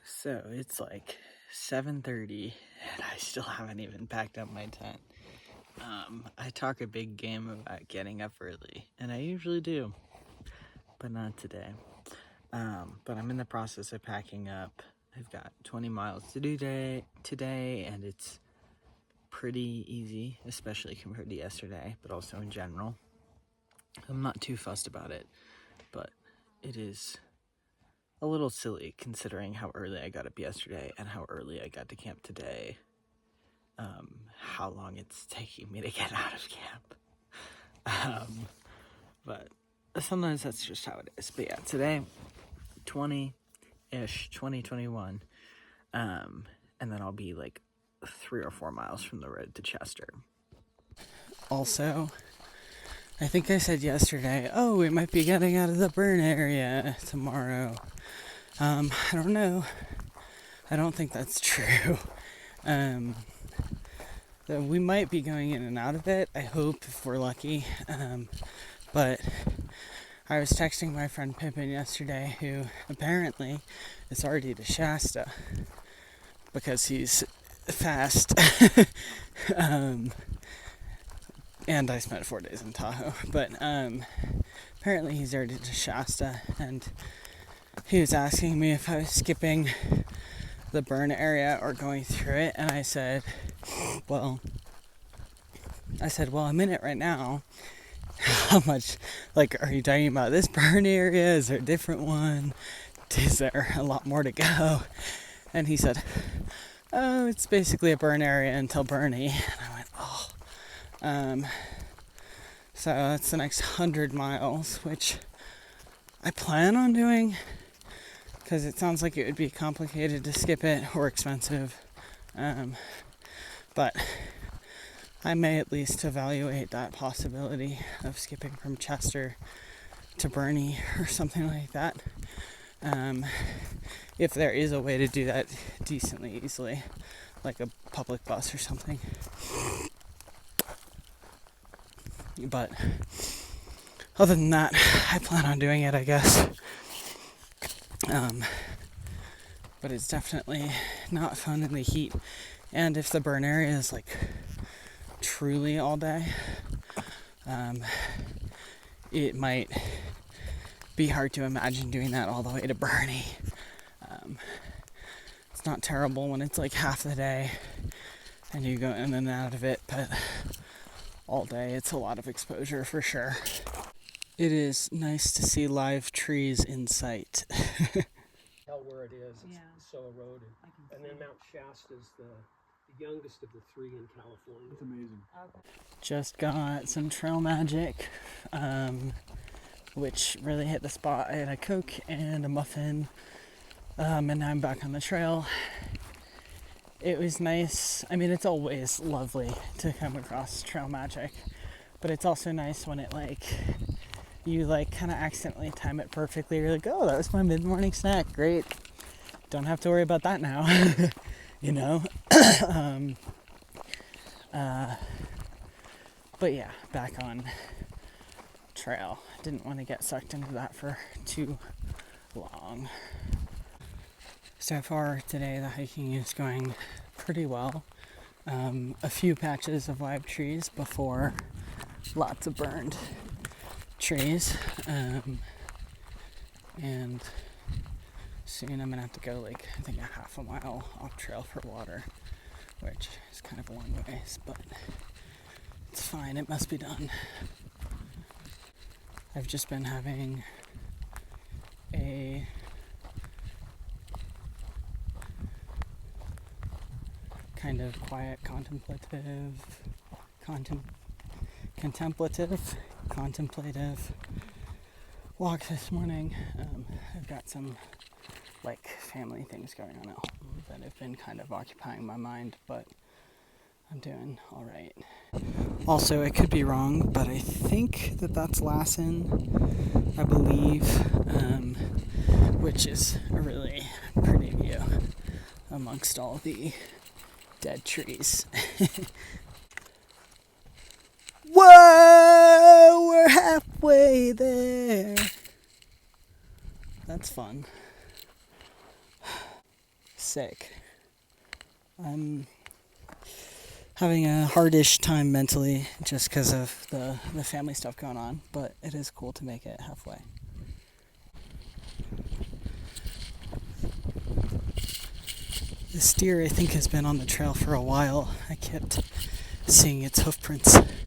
So it's like 7:30 and I still haven't even packed up my tent. I talk a big game about getting up early, and I usually do, but not today. But I'm in the process of packing up. I've got 20 miles to do today, and it's pretty easy, especially compared to yesterday, but also in general. I'm not too fussed about it, but it is a little silly considering how early I got up yesterday and how early I got to camp today. How long it's taking me to get out of camp. But sometimes that's just how it is. But yeah, today, 20-ish, 21. And then I'll be like 3 or 4 miles from the road to Chester. Also, I think I said yesterday, we might be getting out of the burn area tomorrow. I don't know. I don't think that's true. We might be going in and out of it, I hope, if we're lucky. But I was texting my friend Pippin yesterday, who apparently is already to Shasta because he's fast. And I spent 4 days in Tahoe. But apparently he's already to Shasta, and he was asking me if I was skipping the burn area or going through it, and I said, well, I'm in it right now. How much, are you talking about this burn area? Is there a different one? Is there a lot more to go? And he said, it's basically a burn area until Bernie. And I went, so that's the next 100 miles, which I plan on doing, because it sounds like it would be complicated to skip it or expensive. But I may at least evaluate that possibility of skipping from Chester to Bernie or something like that. If there is a way to do that decently easily, like a public bus or something. But other than that, I plan on doing it, I guess. But it's definitely not fun in the heat. And if the burn area is truly all day, it might be hard to imagine doing that all the way to Bernie. It's not terrible when it's half the day and you go in and out of it, but all day it's a lot of exposure for sure. It is nice to see live trees in sight. Tell where it is. It's so eroded. And then Mount Shasta is the youngest of the 3 in California. It's amazing. Okay. Just got some trail magic, which really hit the spot. I had a Coke and a muffin, and now I'm back on the trail. It was nice. I mean, it's always lovely to come across trail magic, but it's also nice when it you kind of accidentally time it perfectly. You're like, oh, that was my mid-morning snack. Great. Don't have to worry about that now. You know? But yeah, back on trail. Didn't want to get sucked into that for too long. So far today, the hiking is going pretty well. A few patches of live trees before lots of burned trees. And soon I'm gonna have to go I think a half a mile off trail for water, which is kind of a long ways, but it's fine, it must be done. I've just been having a kind of quiet contemplative walk this morning. I've got some family things going on at home that have been kind of occupying my mind, but I'm doing all right. Also, I could be wrong, but I think that's Lassen, I believe, which is a really pretty view amongst all the dead trees. Whoa, we're halfway there. That's fun. sick. I'm having a hardish time mentally just because of the family stuff going on, but it is cool to make it halfway. This deer, I think, has been on the trail for a while. I kept seeing its hoof prints.